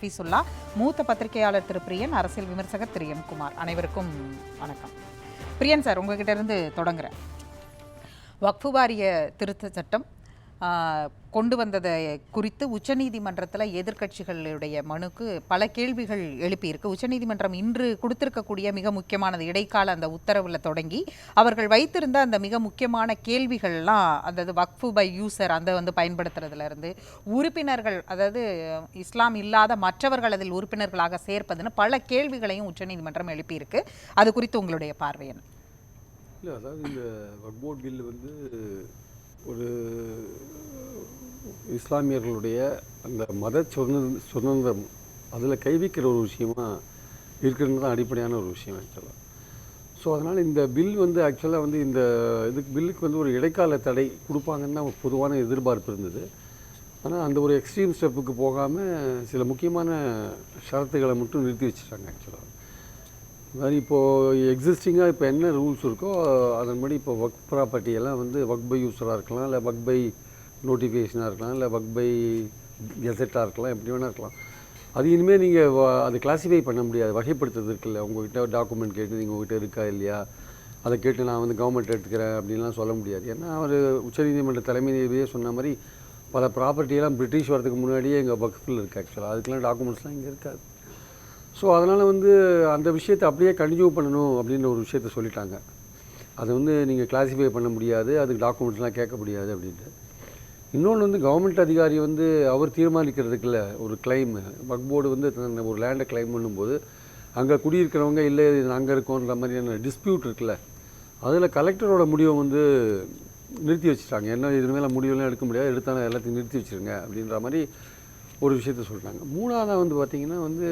ஹஃபீசுல்லா, மூத்த பத்திரிகையாளர் திரு பிரியன், அரசியல் விமர்சகர் திரு எம் குமார். அனைவருக்கும் வணக்கம். பிரியன் சார், உங்ககிட்ட இருந்து தொடங்குறேன். வக்ஃபு வாரிய திருத்த சட்டம் கொண்டு வந்ததை குறித்து உச்சநீதிமன்றத்தில் எதிர்க்கட்சிகளுடைய மனுக்கு பல கேள்விகள் எழுப்பியிருக்கு. உச்சநீதிமன்றம் இன்று கொடுத்திருக்கக்கூடிய மிக முக்கியமானது இடைக்கால அந்த உத்தரவில் தொடங்கி அவர்கள் வைத்திருந்த அந்த மிக முக்கியமான கேள்விகள்லாம், அதாவது வக்ஃபு பை யூசர் அந்த பயன்படுத்துறதுலேருந்து உறுப்பினர்கள், அதாவது இஸ்லாம் இல்லாத மற்றவர்கள் அதில் உறுப்பினர்களாக சேர்ப்பதுன்னு பல கேள்விகளையும் உச்சநீதிமன்றம் எழுப்பியிருக்கு. அது குறித்து உங்களுடைய பார்வை என்ன? இல்லை, அதாவது இந்த வக்ஃப் போர்டு பில் வந்து ஒரு இஸ்லாமியர்களுடைய அந்த மத சுதந்திரம் அதில் கை வைக்கிற ஒரு விஷயமா இருக்கிறது தான் அடிப்படையான ஒரு விஷயம் ஆக்சுவலாக. ஸோ அதனால் இந்த பில் வந்து ஆக்சுவலாக வந்து இந்த பில்லுக்கு வந்து ஒரு இடைக்கால தடை கொடுப்பாங்கன்னு தான் பொதுவான எதிர்பார்ப்பு இருந்தது. ஆனால் அந்த ஒரு எக்ஸ்ட்ரீம் ஸ்டெப்புக்கு போகாமல் சில முக்கியமான ஷரத்துகளை மட்டும் நிறுத்தி வச்சுட்டாங்க ஆக்சுவலாக. அதாவது இப்போது எக்ஸிஸ்டிங்காக இப்போ என்ன ரூல்ஸ் இருக்கோ அதன்படி இப்போ வக்ஃப் ப்ராப்பர்ட்டியெல்லாம் வந்து வக்ஃப் பை யூஸராக இருக்கலாம், இல்லை வக்ஃப் பை நோட்டிஃபிகேஷனாக இருக்கலாம், இல்லை வக்ஃப் பை கெசட்டாக இருக்கலாம், எப்படி வேணால் இருக்கலாம். அது இனிமேல் நீங்கள் அதை கிளாஸிஃபை பண்ண முடியாது, வகைப்படுத்துறது இருக்குல்ல. உங்கள்கிட்ட டாக்குமெண்ட் கேட்டு நீங்கள் உங்கள்கிட்ட இருக்கா இல்லையா, அதை கேட்டு நான் வந்து கவர்மெண்ட் எடுத்துக்கிறேன் அப்படின்லாம் சொல்ல முடியாது. ஏன்னா அவர் உச்சநீதிமன்ற தலைமை நீதிபதியே சொன்ன மாதிரி பல ப்ராப்பர்ட்டியெல்லாம் பிரிட்டிஷ் வரதுக்கு முன்னாடியே எங்கள் வக்ஃபில் இருக்குது ஆக்சுவலாக. அதுக்கெலாம் டாக்குமெண்ட்ஸ்லாம் இங்கே இருக்காது. ஸோ அதனால் வந்து அந்த விஷயத்தை அப்படியே கண்டினியூ பண்ணணும் அப்படின்ற ஒரு விஷயத்த சொல்லிட்டாங்க. அதை வந்து நீங்கள் கிளாஸிஃபை பண்ண முடியாது, அதுக்கு டாக்குமெண்ட்ஸ்லாம் கேட்க முடியாது அப்படின்ட்டு. இன்னொன்று வந்து கவர்மெண்ட் அதிகாரி வந்து அவர் தீர்மானிக்கிறதுக்குள்ள ஒரு கிளைம், வக்ஃப் போர்டு வந்து ஒரு லேண்டை கிளைம் பண்ணும்போது அங்கே குடியிருக்கிறவங்க இல்லை அங்கே இருக்கோன்ற மாதிரியான டிஸ்பியூட் இருக்குல்ல, அதில் கலெக்டரோட முடிவை வந்து நிறுத்தி வச்சுட்டாங்க. என்ன இது மேலே முடிவெல்லாம் எடுக்க முடியாது, எடுத்தாலும் எல்லாத்தையும் நிறுத்தி வச்சுருங்க அப்படின்ற மாதிரி ஒரு விஷயத்த சொல்லிட்டாங்க. மூணாவதாக வந்து பார்த்திங்கன்னா வந்து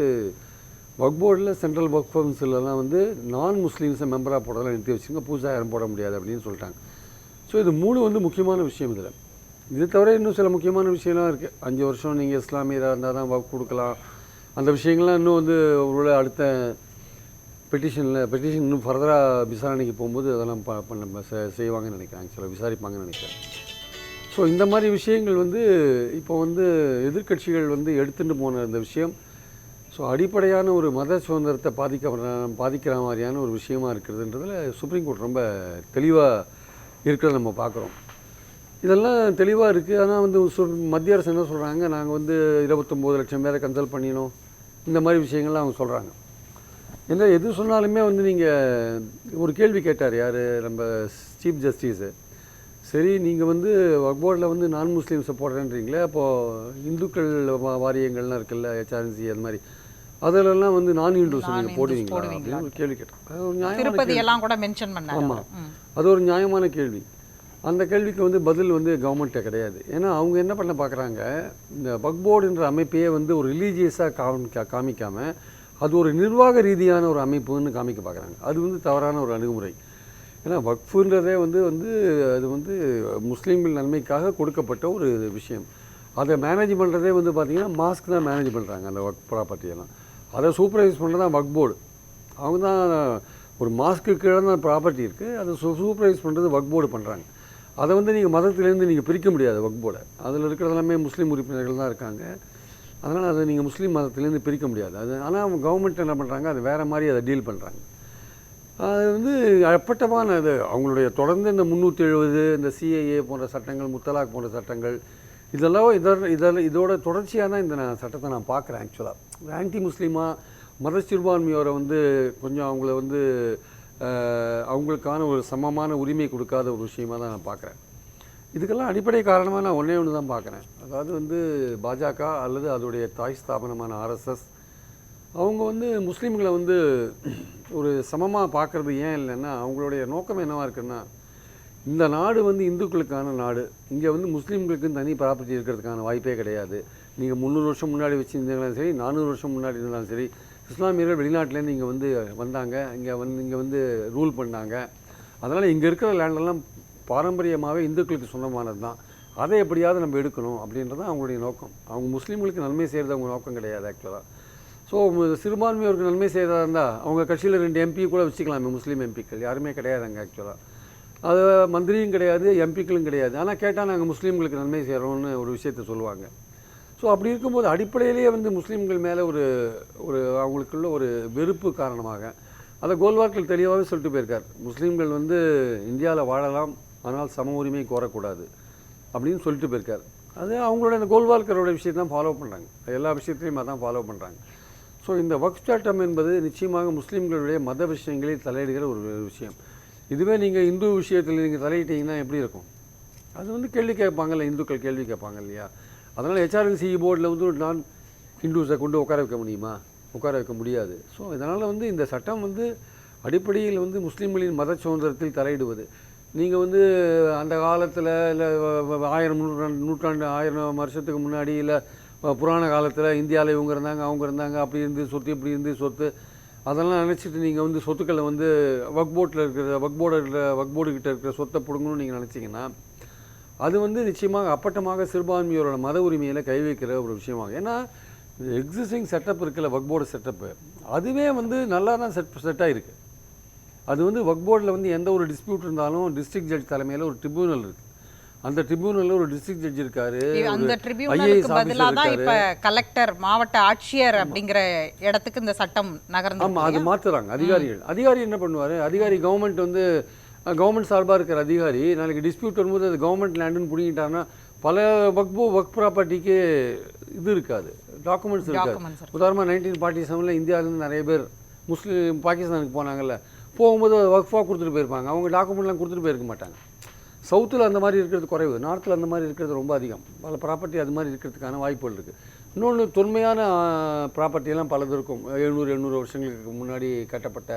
வக்ஃப் போர்டில் சென்ட்ரல் வக்ஃப் கவுன்சிலெலாம் வந்து நான் முஸ்லீம்ஸை மெம்பராக போடலாம் நிறுத்தி வச்சுங்க, புதுசாக யாரும் போட முடியாது அப்படின்னு சொல்லிட்டாங்க. ஸோ இது மூணு வந்து முக்கியமான விஷயம். இதில் இது தவிர இன்னும் சில முக்கியமான விஷயம்லாம் இருக்குது. 5 வருஷம் நீங்கள் இஸ்லாமியராக இருந்தால் தான் வக்ஃப் கொடுக்கலாம். அந்த விஷயங்கள்லாம் இன்னும் வந்து ஒரு அடுத்த பெட்டிஷன் இன்னும் ஃபர்தராக விசாரணைக்கு போகும்போது அதெல்லாம் செய்வாங்கன்னு நினைக்கிறேன், சில விசாரிப்பாங்கன்னு நினைக்கிறேன். ஸோ இந்த மாதிரி விஷயங்கள் வந்து இப்போ வந்து எதிர்க்கட்சிகள் வந்து எடுத்துகிட்டு போன இந்த விஷயம் ஸோ அடிப்படையான ஒரு மத சுதந்திரத்தை பாதிக்கிற மாதிரியான ஒரு விஷயமா இருக்கிறதுன்றதில் சுப்ரீம் கோர்ட் ரொம்ப தெளிவாக இருக்கிறத நம்ம பார்க்குறோம். இதெல்லாம் தெளிவாக இருக்குது. ஆனால் வந்து மத்திய அரசு என்ன சொல்கிறாங்க, நாங்கள் வந்து 29 லட்சம் பேரை கன்சல்ட் பண்ணினோம், இந்த மாதிரி விஷயங்கள்லாம் அவங்க சொல்கிறாங்க. ஏன்னா எது சொன்னாலுமே வந்து நீங்கள் ஒரு கேள்வி கேட்டார் யார், நம்ம சீஃப் ஜஸ்டிஸு. சரி, நீங்கள் வந்து வக்ஃப் போர்டில் வந்து நான் முஸ்லீம்ஸை போடுறேன்றீங்களே, அப்போது இந்துக்கள் வாரியங்கள்லாம் இருக்குல்ல, HRC அது மாதிரி, அதிலெல்லாம் வந்து நான் இந்துஸ் நீங்கள் போடுவீங்களா அப்படின்னு ஒரு கேள்வி கேட்டேன். திருப்பதியெல்லாம் கூட மென்ஷன் பண்ணாங்க. ஆமாம், அது ஒரு நியாயமான கேள்வி. அந்த கேள்விக்கு வந்து பதில் வந்து கவர்மெண்ட்டே கிடையாது. ஏன்னா அவங்க என்ன பண்ண பார்க்குறாங்க, இந்த வக்ஃப் போர்டுன்ற அமைப்பையே வந்து ஒரு ரிலீஜியஸாக காமிக்காமல் அது ஒரு நிர்வாக ரீதியான ஒரு அமைப்புன்னு காமிக்க பார்க்குறாங்க. அது வந்து தவறான ஒரு அணுகுமுறை. ஏன்னா வக்ஃபுன்றதே வந்து அது வந்து முஸ்லீம்கள் நன்மைக்காக கொடுக்கப்பட்ட ஒரு விஷயம். அதை மேனேஜ் பண்ணுறதே வந்து பார்த்திங்கன்னா மாஸ்க் தான் மேனேஜ் பண்ணுறாங்க. அந்த வக்ஃப் ப்ராப்பர்ட்டியெல்லாம் அதை சூப்பர்வைஸ் பண்ணுறது தான் வக்ஃப் போர்டு. அவங்க தான் ஒரு மாஸ்க்கு கீழே தான் ப்ராப்பர்ட்டி இருக்குது, அதை சூப்பர்வைஸ் பண்ணுறது வக்ஃப் போர்டு பண்ணுறாங்க. அதை வந்து நீங்கள் மதத்திலேருந்து நீங்கள் பிரிக்க முடியாது வக்ஃப் போர்டை. அதில் இருக்கிறது எல்லாமே முஸ்லீம் உறுப்பினர்கள் தான் இருக்காங்க. அதனால் அதை நீங்கள் முஸ்லீம் மதத்திலேருந்து பிரிக்க முடியாது. அது ஆனால் அவங்க கவர்மெண்ட் என்ன பண்ணுறாங்க, அது வேறு மாதிரி அதை டீல் பண்ணுறாங்க. அது வந்து அப்பட்டமான இது அவங்களுடைய தொடர்ந்து இந்த 370 இந்த CAA போன்ற சட்டங்கள், முத்தலாக் போன்ற சட்டங்கள், இதோட தொடர்ச்சியாக தான் இந்த சட்டத்தை நான் பார்க்குறேன். ஆக்சுவலாக ஆன்டி முஸ்லீமாக மத சிறுபான்மையோரை வந்து கொஞ்சம் அவங்கள வந்து அவங்களுக்கான ஒரு சமமான உரிமை கொடுக்காத ஒரு விஷயமாக தான் நான் பார்க்குறேன். இதுக்கெல்லாம் அடிப்படை காரணமாக நான் ஒன்றே தான் பார்க்குறேன். அதாவது வந்து பாஜக அல்லது அதோடைய தாய் ஸ்தாபனமான RSS அவங்க வந்து முஸ்லீம்களை வந்து ஒரு சமமாக பார்க்குறது ஏன் இல்லைன்னா, அவங்களுடைய நோக்கம் என்னவாக இருக்குன்னா, இந்த நாடு வந்து இந்துக்களுக்கான நாடு, இங்கே வந்து முஸ்லீம்களுக்குன்னு தனி ப்ராப்பர்ட்டி இருக்கிறதுக்கான வாய்ப்பே கிடையாது. நீங்கள் 300 வருஷம் முன்னாடி வச்சுருந்தாலும் சரி, 400 வருஷம் முன்னாடி இருந்தாலும் சரி, இஸ்லாமியர்கள் வெளிநாட்டிலேருந்து இங்கே வந்து வந்தாங்க, இங்கே வந்து ரூல் பண்ணாங்க. அதனால் இங்கே இருக்கிற லேண்டெல்லாம் பாரம்பரியமாகவே இந்துக்களுக்கு சொந்தமானது தான். அதை எப்படியாவது நம்ம எடுக்கணும் அப்படின்றது தான் அவங்களுடைய நோக்கம். அவங்க முஸ்லீம்களுக்கு நன்மை செய்கிறது அவங்க நோக்கம் கிடையாது ஆக்சுவலாக. ஸோ சிறுபான்மையோருக்கு நன்மை செய்கிறதா இருந்தால் அவங்க கட்சியில் 2 MP கூட வச்சுக்கலாமே, முஸ்லீம் எம்பிக்கள் யாருமே கிடையாது அங்கே ஆக்சுவலாக. அது மந்திரியும் கிடையாது, எம்பிக்களும் கிடையாது. ஆனால் கேட்டால் நாங்கள் முஸ்லீம்களுக்கு நன்மை செய்கிறோம்னு ஒரு விஷயத்த சொல்லுவாங்க. ஸோ ஸோ அப்படி இருக்கும்போது அடிப்படையிலேயே வந்து முஸ்லீம்கள் மேலே ஒரு ஒரு அவங்களுக்குள்ள ஒரு வெறுப்பு காரணமாக அதை கோல்வார்க்கர் தெளிவாகவே சொல்லிட்டு போயிருக்கார். முஸ்லீம்கள் வந்து இந்தியாவில் வாழலாம், ஆனால் சம உரிமை கோரக்கூடாது அப்படின்னு சொல்லிட்டு போயிருக்கார். அது அவங்களோட இந்த கோல்வார்க்கரோட விஷயத்தை தான் ஃபாலோ பண்ணுறாங்க, எல்லா விஷயத்துலையும் அதான் ஃபாலோ பண்ணுறாங்க. ஸோ இந்த வக்ஃப் சட்டம் என்பது நிச்சயமாக முஸ்லீம்களுடைய மத விஷயங்களில் தலையிடுகிற ஒரு விஷயம். இதுவே நீங்கள் இந்து விஷயத்தில் நீங்கள் தலையிட்டீங்கன்னா எப்படி இருக்கும்? அது வந்து கேள்வி கேட்பாங்கல்ல, இந்துக்கள் கேள்வி கேட்பாங்க இல்லையா? அதனால் HRLC போர்டில் வந்து நான் ஹிந்துஸை கொண்டு உட்கார வைக்க முடியுமா? உட்கார வைக்க முடியாது. ஸோ இதனால் வந்து இந்த சட்டம் வந்து அடிப்படையில் வந்து முஸ்லீம்களின் மத சுதந்திரத்தில் தலையிடுவது. நீங்கள் வந்து அந்த காலத்தில் இல்லை 1000 நூற்றாண்டு 1000 வருஷத்துக்கு முன்னாடி இல்லை புராண காலத்தில் இந்தியாவில் இவங்க இருந்தாங்க அவங்க இருந்தாங்க, அப்படி இருந்து சொத்து இப்படி இருந்து சொத்து அதெல்லாம் நினச்சிட்டு நீங்கள் வந்து சொத்துக்களை வந்து வக்போர்டில் இருக்கிற வக்போர்டுக்கிட்ட இருக்கிற சொத்தை பிடுங்கணும்னு நீங்கள் நினச்சிங்கன்னா அது வந்து நிச்சயமாக அப்பட்டமாக சிறுபான்மையோரோட மத உரிமையில் கை வைக்கிற ஒரு விஷயமாகும். ஏன்னா எக்ஸிஸ்டிங் செட்டப் இருக்குல்ல, வக்போர்டு செட்டப்பு, அதுவே வந்து நல்லா தான் செட்டாக இருக்குது. அது வந்து வக்போர்டில் வந்து எந்த ஒரு டிஸ்பியூட் இருந்தாலும் டிஸ்ட்ரிக்ட் ஜட்ஜ் தலைமையில் ஒரு ட்ரிபியூனல் இருக்குது. அந்த ட்ரிபியூனலில் ஒரு டிஸ்ட்ரிக்ட் ஜட்ஜ் இருக்காரு, அந்த ட்ரிபியூனலுக்கு பதிலா தான் இப்ப கலெக்டர் மாவட்ட ஆட்சியர் அப்படிங்கிற இடத்துக்கு இந்த சட்டம் நகர்ந்து. ஆமாம், அது மாற்றுறாங்க அதிகாரி என்ன பண்ணுவார்? அதிகாரி கவர்மெண்ட் சார்பாக இருக்கிற அதிகாரி நாளைக்கு டிஸ்பியூட் வரும்போது அது கவர்மெண்ட் லேண்டுன்னு பிடிங்கிட்டாங்கன்னா பல வக் ப்ராப்பர்ட்டிக்கு இது இருக்காது, டாக்குமெண்ட்ஸ் இருக்காது. உதாரணமாக 1947 இந்தியாவிலேருந்து நிறைய பேர் பாகிஸ்தானுக்கு போனாங்கல்ல, போகும்போது வக்ஃபாக கொடுத்துட்டு போயிருப்பாங்க, அவங்க டாக்குமெண்ட்லாம் கொடுத்துட்டு போயிருக்க மாட்டாங்க. சவுத்தில் அந்த மாதிரி இருக்கிறது குறைவு, நார்த்தில் அந்த மாதிரி இருக்கிறது ரொம்ப அதிகம். பல ப்ராப்பர்ட்டி அது மாதிரி இருக்கிறதுக்கான வாய்ப்புகள் இருக்குது. இன்னொன்று தொன்மையான ப்ராப்பர்ட்டியெல்லாம் பலது இருக்கும், 700-800 வருஷங்களுக்கு முன்னாடி கட்டப்பட்ட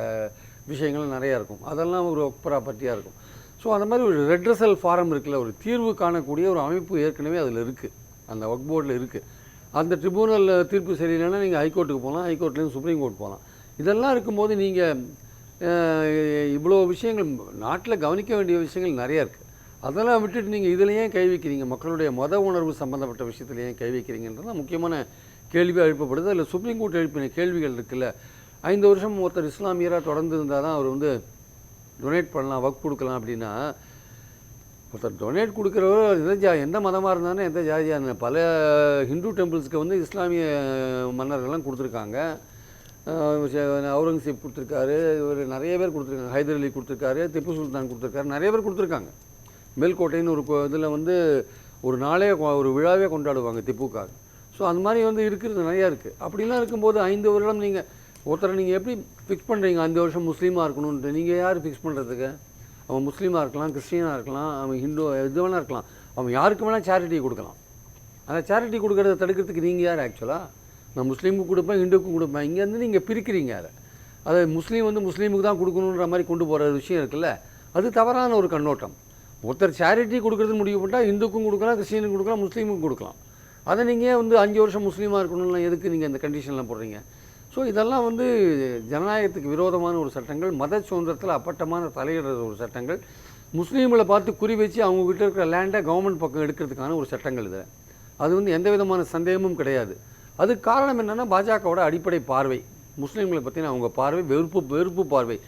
விஷயங்கள் நிறையா இருக்கும், அதெல்லாம் ஒரு ப்ராப்பர்ட்டியாக இருக்கும். ஸோ அந்த மாதிரி ஒரு ரெட்ரஸல் ஃபாரம் இருக்குல்ல, ஒரு தீர்வு காணக்கூடிய ஒரு அமைப்பு ஏற்கனவே அதில் இருக்குது, அந்த வக்ஃப் போர்டில் இருக்குது. அந்த ட்ரிபியூனல் தீர்ப்பு சரியில்லைன்னா நீங்கள் ஹைகோர்ட்டுக்கு போகலாம், ஹைகோர்ட்லேருந்து சுப்ரீம் கோர்ட் போகலாம். இதெல்லாம் இருக்கும்போது நீங்கள் இவ்வளோ விஷயங்கள் நாட்டில் கவனிக்க வேண்டிய விஷயங்கள் நிறையா இருக்குது. அதெல்லாம் விட்டுட்டு நீங்கள் இதில் ஏன் கை வைக்கிறீங்க? மக்களுடைய மத உணர்வு சம்மந்தப்பட்ட விஷயத்தில் ஏன் கை வைக்கிறீங்கன்றது தான் முக்கியமான கேள்வியாக எழுப்பப்படுது. அதில் சுப்ரீம் கோர்ட் எழுப்பின கேள்விகள் இருக்குல்ல, 5 வருஷம் ஒருத்தர் இஸ்லாமியராக தொடர்ந்து இருந்தால் தான் அவர் வந்து டொனேட் பண்ணலாம், வக்ஃப் கொடுக்கலாம் அப்படின்னா, ஒருத்தர் டொனேட் கொடுக்குறவர் எந்த மதமாக இருந்தாலும் எந்த ஜாதியாக பல ஹிந்து டெம்பிள்ஸ்க்கு வந்து இஸ்லாமிய மன்னர்கள்லாம் கொடுத்துருக்காங்க. அவுரங்கசீப் கொடுத்துருக்காரு, இவர் நிறைய பேர் கொடுத்துருக்காங்க, ஹைதர் அலி கொடுத்துருக்காரு, திப்பு சுல்தான் கொடுத்துருக்காரு, நிறைய பேர் கொடுத்துருக்காங்க. மேல்கோட்டைன்னு ஒரு இதில் வந்து ஒரு நாளே ஒரு விழாவே கொண்டாடுவாங்க திப்புக்காக. ஸோ அந்த மாதிரி வந்து இருக்கிறது நிறையா இருக்குது. அப்படிலாம் இருக்கும்போது 5 வருடம் நீங்கள் ஒருத்தரை நீங்கள் எப்படி ஃபிக்ஸ் பண்ணுறீங்க? 5 வருஷம் முஸ்லீமாக இருக்கணும்ன்ட்டு நீங்கள் யார் ஃபிக்ஸ் பண்ணுறதுக்கு? அவன் முஸ்லீமாக இருக்கலாம், கிறிஸ்டியனாக இருக்கலாம், அவன் ஹிந்து எது வேணா இருக்கலாம், அவன் யாருக்கு வேணால் சேரிட்டி கொடுக்கலாம். அந்த சேரிட்டி கொடுக்குறத தடுக்கிறதுக்கு நீங்கள் யார்? ஆக்சுவலாக நான் முஸ்லீமுக்கு கொடுப்பேன், ஹிந்துக்கும் கொடுப்பேன், இங்கேருந்து நீங்கள் பிரிக்கிறீங்க. அதை முஸ்லீம் வந்து முஸ்லீமுக்கு தான் கொடுக்கணுன்ற மாதிரி கொண்டு போகிற விஷயம் இருக்குல்ல, அது தவறான ஒரு கண்ணோட்டம். ஒருத்தர் சேரிட்டி கொடுக்குறதுன்னு முடிவு பண்ணிட்டால் இந்துக்கும் கொடுக்கலாம், கிறிஸ்டியனுக்கும் கொடுக்கலாம், முஸ்லீமுக்கும் கொடுக்கலாம். அதை நீங்கள் வந்து 5 வருஷம் முஸ்லீமாக இருக்கணும்லாம் எதுக்கு நீங்கள் இந்த கண்டிஷன்லாம் போடுறீங்க? ஸோ இதெல்லாம் வந்து ஜனநாயகத்துக்கு விரோதமான ஒரு சட்டங்கள், மத சுதந்திரத்தில் அப்பட்டமான தலையிடுற ஒரு சட்டங்கள், முஸ்லீம்களை பார்த்து குறி வச்சு அவங்கக்கிட்ட இருக்கிற லேண்டை கவர்மெண்ட் பக்கம் எடுக்கிறதுக்கான ஒரு சட்டங்கள் இது. அது வந்து எந்த விதமான சந்தேகமும் கிடையாது. அதுக்கு காரணம் என்னென்னா பாஜகவோட அடிப்படை பார்வை, முஸ்லீம்களை பற்றின அவங்க பார்வை வெறுப்பு பார்வை,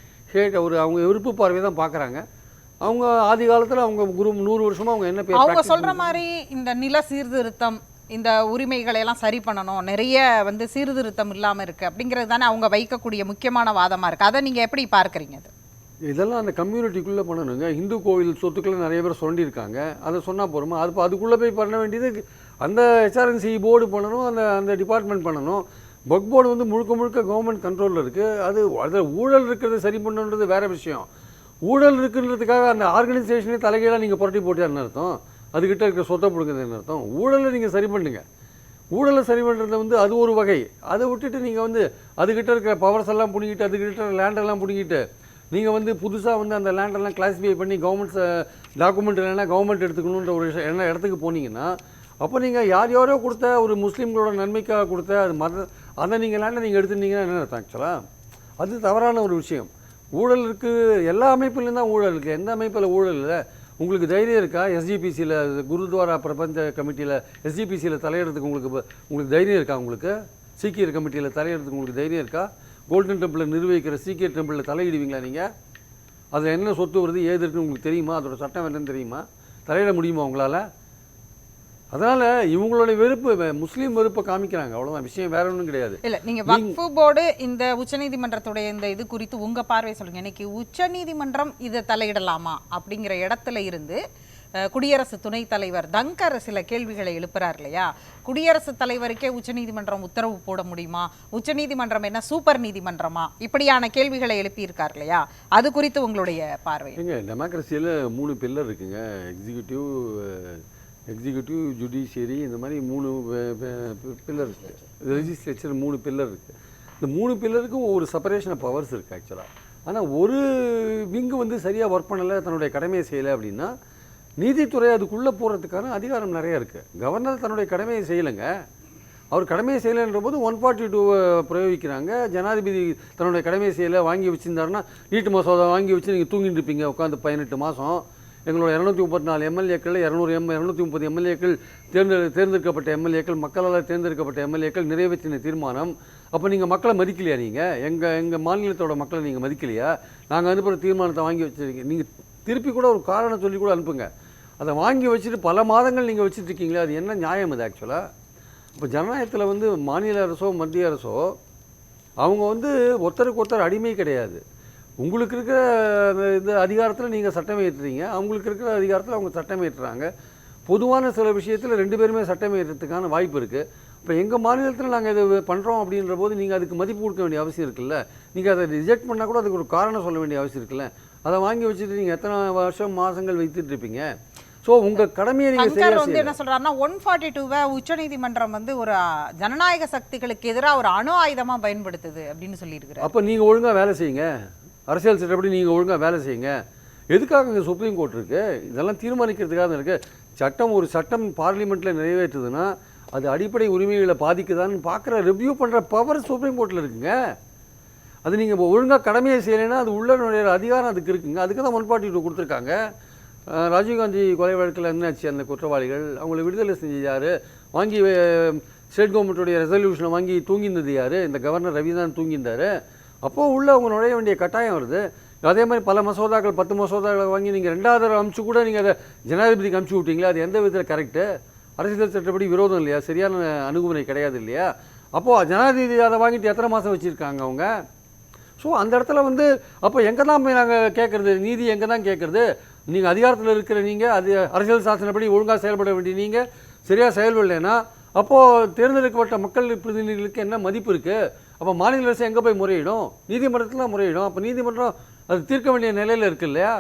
அவங்க வெறுப்பு பார்வை தான் பார்க்குறாங்க. அவங்க ஆதி காலத்தில் அவங்க 100 வருஷமாக அவங்க என்ன பேர் அவங்க சொல்கிற மாதிரி இந்த நில சீர்திருத்தம், இந்த உரிமைகளை எல்லாம் சரி பண்ணணும், நிறைய வந்து சீர்திருத்தம் இல்லாமல் இருக்குது அப்படிங்கிறது தானே அவங்க வைக்கக்கூடிய முக்கியமான வாதமாக இருக்குது. அதை நீங்கள் எப்படி பார்க்குறீங்க? அது இதெல்லாம் அந்த கம்யூனிட்டிக்குள்ளே பண்ணணுங்க. இந்து கோவில் சொத்துக்களை நிறைய பேர் சொல்லியிருக்காங்க, அதை சொன்னால் போகிறோமா? அதுக்குள்ளே போய் பண்ண வேண்டியது அந்த HRLC போர்டு பண்ணணும், அந்த டிபார்ட்மெண்ட் பண்ணணும். வக்ஃப் போர்டு வந்து முழுக்க கவர்மெண்ட் கண்ட்ரோலில் இருக்குது. அதில் ஊழல் இருக்கிறத சரி பண்ணுன்றது வேறு விஷயம். ஊழல் இருக்குன்றதுக்காக அந்த ஆர்கனைசேஷனே தலைகீழாக நீங்கள் புரட்டி போட்டியான்னு அர்த்தம், அதுக்கிட்ட இருக்கிற சொத்தை பிடுங்குறதுன்னு அர்த்தம். ஊழலை நீங்கள் சரி பண்ணுங்க. ஊழலை சரி பண்ணுறது வந்து அது ஒரு வகை. அதை விட்டுட்டு நீங்கள் வந்து அதுக்கிட்ட இருக்கிற பவர்ஸ் எல்லாம் பிடிங்கிட்டு, அதுக்கிட்ட இருக்கிற லேண்டெல்லாம் பிடிங்கிட்டு, நீங்கள் வந்து புதுசாக வந்து அந்த லேண்டெல்லாம் கிளாஸிஃபை பண்ணி கவர்மெண்ட்ஸ் டாக்குமெண்ட் இல்லைன்னா கவர்மெண்ட் எடுத்துக்கணுன்ற ஒரு இடத்துக்கு போனீங்கன்னா, அப்போ நீங்கள் யாரோ கொடுத்த ஒரு முஸ்லீம்களோட நன்மைக்காக கொடுத்த அது அதை நீங்கள் லேண்டை நீங்கள் எடுத்துட்டீங்கன்னா என்ன அர்த்தம்? ஆக்சுவலாக அது தவறான ஒரு விஷயம். ஊழல் இருக்குது, எல்லா அமைப்புலையும் தான் ஊழல் இருக்குது. எந்த அமைப்பில் ஊழல் இல்லை? உங்களுக்கு தைரியம் இருக்கா? SGPCயில் குருத்வாரா பிரபஞ்ச கமிட்டியில் SGPCயில் தலையிடுறதுக்கு உங்களுக்கு தைரியம் இருக்கா? உங்களுக்கு சீக்கியர் கமிட்டியில் தலையிடுறதுக்கு உங்களுக்கு தைரியம் இருக்கா? கோல்டன் டெம்பிளை நிர்வகிக்கிற சீக்கியர் டெம்பிளில் தலையிடுவீங்களா நீங்கள்? அதில் என்ன சொத்து வருது ஏது இருக்குன்னு உங்களுக்கு தெரியுமா? அதோட சட்டம் என்னன்னு தெரியுமா? தலையிட முடியுமா உங்களால்? அதனால் இவங்களுடைய வெறுப்பு முஸ்லீம் வெறுப்பை காமிக்கிறாங்க, அவ்வளோதான் விஷயம், வேற ஒன்றும் கிடையாது. இல்லை, நீங்கள் வக்ஃபு போர்டு இந்த உச்சநீதிமன்றத்துடைய இந்த இது குறித்து உங்கள் பார்வை சொல்லுங்கள். இன்னைக்கு உச்சநீதிமன்றம் இதை தலையிடலாமா அப்படிங்கிற இடத்துல இருந்து குடியரசு துணைத் தலைவர் தங்கர் சில கேள்விகளை எழுப்புறார் இல்லையா? குடியரசுத் தலைவருக்கே உச்சநீதிமன்றம் உத்தரவு போட முடியுமா? உச்சநீதிமன்றம் என்ன சூப்பர் நீதிமன்றமா? இப்படியான கேள்விகளை எழுப்பியிருக்கார் இல்லையா? அது குறித்து உங்களுடைய பார்வை? டெமோக்ரஸியில் 3 பில்லர் இருக்குங்க. எக்ஸிக்யூட்டிவ், ஜுடிஷியரி, இந்த மாதிரி 3 பில்லர் இருக்குது. லெஜிஸ்லேச்சர் 3 பில்லர் இருக்குது. இந்த 3 பில்லருக்கும் ஒரு செப்பரேஷன் ஆஃப் பவர்ஸ் இருக்குது ஆக்சுவலாக. ஆனால் ஒரு விங்கு வந்து சரியாக ஒர்க் பண்ணலை, தன்னுடைய கடமையை செய்யலை அப்படின்னா நீதித்துறை அதுக்குள்ளே போகிறதுக்கான அதிகாரம் நிறையா இருக்குது. கவர்னர் தன்னுடைய கடமையை செய்யலைங்க. அவர் கடமையை செய்யலைன்ற போது 142 பிரயோகிக்கிறாங்க. ஜனாதிபதி தன்னுடைய கடமையை செய்யலை, வாங்கி வச்சுருந்தாருன்னா நீட்டு மசோதா வாங்கி வச்சு நீங்கள் தூங்கிட்டு இருப்பீங்க உட்காந்து 18 மாதம். எங்களோட 234 எம்எல்ஏக்கள், 230 எம்எல்ஏக்கள், தேர்ந்தெடுக்கப்பட்ட எம்எல்ஏக்கள், மக்களால் தேர்ந்தெடுக்கப்பட்ட எம்எல்ஏக்கள் நிறைவேற்றின தீர்மானம். அப்போ நீங்கள் மக்களை மதிக்கலையா? நீங்கள் எங்கள் மாநிலத்தோட மக்களை நீங்கள் மதிக்கலையா? நாங்கள் அனுப்புகிற தீர்மானத்தை வாங்கி வச்சுருக்கீங்க. நீங்கள் திருப்பி கூட ஒரு காரணம் சொல்லி கூட அனுப்புங்க. அதை வாங்கி வச்சுட்டு பல மாதங்கள் நீங்கள் வச்சுட்டு இருக்கீங்களா? அது என்ன நியாயம் அது ஆக்சுவலாக? இப்போ ஜனநாயகத்தில் வந்து மாநில அரசோ மத்திய அரசோ அவங்க வந்து ஒருத்தருக்கு ஒருத்தர் அடிமை கிடையாது. உங்களுக்கு இருக்கிற இந்த அதிகாரத்தில் நீங்கள் சட்டம் இயற்றுறீங்க, அவங்களுக்கு இருக்கிற அதிகாரத்தில் அவங்க சட்டம் இயற்றுறாங்க. பொதுவான சில விஷயத்தில் 2 பேருமே சட்டம் இயற்றத்துக்கான வாய்ப்பு இருக்குது. இப்போ எங்கள் மாநிலத்தில் நாங்கள் இதை பண்ணுறோம் அப்படின்ற போது நீங்கள் அதுக்கு மதிப்பு கொடுக்க வேண்டிய அவசியம் இருக்குல்ல. நீங்கள் அதை ரிஜெக்ட் பண்ணால் கூட அதுக்கு ஒரு காரணம் சொல்ல வேண்டிய அவசியம் இருக்குல்ல. அதை வாங்கி வச்சுட்டு நீங்கள் எத்தனை வருஷம் மாதங்கள் வைத்துட்டு இருப்பீங்க? ஸோ உங்கள் கடமையை நீங்கள் சரியாக வந்து என்ன சொல்கிறாருன்னா 142 உச்சநீதிமன்றம் வந்து ஒரு ஜனநாயக சக்திகளுக்கு எதிராக ஒரு அணு ஆயுதமாக பயன்படுத்துது அப்படின்னு சொல்லியிருக்கிறார். அப்போ நீங்கள் ஒழுங்காக வேலை செய்யுங்க, அரசியல் சட்டப்படி நீங்கள் ஒழுங்காக வேலை செய்யுங்க. எதுக்காக இங்கே சுப்ரீம் கோர்ட் இருக்குது? இதெல்லாம் தீர்மானிக்கிறதுக்காக இருக்குது. ஒரு சட்டம் பார்லிமெண்ட்டில் நிறைவேற்றுதுன்னா அது அடிப்படை உரிமைகளை பாதிக்குதான்னு பார்க்குற ரிவ்யூ பண்ணுற பவர் சுப்ரீம் கோர்ட்டில் இருக்குங்க. அது நீங்கள் இப்போ ஒழுங்காக கடமையை செய்யலைன்னா அது உள்ள நுழையிற அதிகாரம் அதுக்கு இருக்குங்க. அதுக்கு தான் 142 கொடுத்துருக்காங்க. ராஜீவ்காந்தி கொலை வழக்கில் என்னாச்சு? அந்த குற்றவாளிகள் அவங்களை விடுதலை செஞ்சது யார்? வாங்கி ஸ்டேட் கவர்மெண்ட்டுடைய ரெசல்யூஷனை வாங்கி தூங்கினது யார்? இந்த கவர்னர் ரவி தான் தூங்கியிருந்தார். அப்போது உள்ளே அவங்க நுழைய வேண்டிய கட்டாயம் வருது. அதே மாதிரி பல மசோதாக்கள் 10 மசோதாக்களை வாங்கி நீங்கள் 2வது அம்சு கூட நீங்கள் அதை ஜனாதிபதிக்கு அமுச்சு விட்டீங்களா? அது எந்த விதத்தில் கரெக்டு? அரசியல் சட்டப்படி விரோதம் இல்லையா? சரியான அணுகுமுறை கிடையாது இல்லையா? அப்போது ஜனாதிபதி அதை வாங்கிட்டு எத்தனை மாதம் வச்சுருக்காங்க அவங்க? ஸோ அந்த இடத்துல வந்து அப்போ எங்கே தான் போய் நாங்கள் கேட்குறது? நீதி எங்கே தான் கேட்குறது? நீங்கள் அதிகாரத்தில் இருக்கிற நீங்கள் அது அரசியல் சாசனப்படி ஒழுங்காக செயல்பட வேண்டிய நீங்கள் சரியாக செயல்படலைன்னா அப்போது தேர்ந்தெடுக்கப்பட்ட மக்கள் பிரதிநிதிகளுக்கு என்ன மதிப்பு இருக்குது? அப்போ மாநில அரசு எங்கே போய் முறையிடும்? நீதிமன்றத்தில் தான் முறையிடும். அப்போ நீதிமன்றம் அது தீர்க்க வேண்டிய நிலையில் இருக்குது இல்லையா?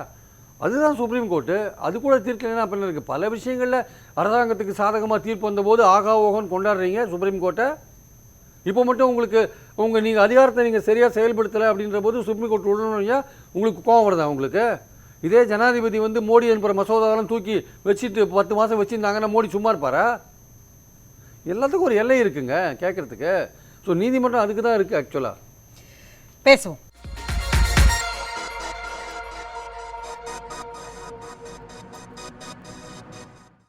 அதுதான் சுப்ரீம் கோர்ட்டு. அது கூட தீர்க்கலைன்னா அப்போ என்ன இருக்குது? பல விஷயங்களில் அரசாங்கத்துக்கு சாதகமாக தீர்ப்பு வந்தபோது ஆகா ஓகோன்னு கொண்டாடுறீங்க சுப்ரீம் கோர்ட்டை. இப்போ மட்டும் உங்களுக்கு நீங்கள் அதிகாரத்தை நீங்கள் சரியாக செயல்படுத்தலை அப்படின்ற போது சுப்ரீம் கோர்ட் உள்ளணும்னா உங்களுக்கு கோவம் வருதா உங்களுக்கு? இதே ஜனாதிபதி வந்து மோடி அனுப்புகிற மசோதாவெல்லாம் தூக்கி வச்சுட்டு 10 மாதம் வச்சுருந்தாங்கன்னா மோடி சும்மா இருப்பாரா? எல்லாத்துக்கும் ஒரு எல்லை இருக்குங்க கேட்குறதுக்கு. ஸோ நீதிமன்றம் அதுக்கு தான் இருக்குது ஆக்சுவலாக. பேசுவோம்.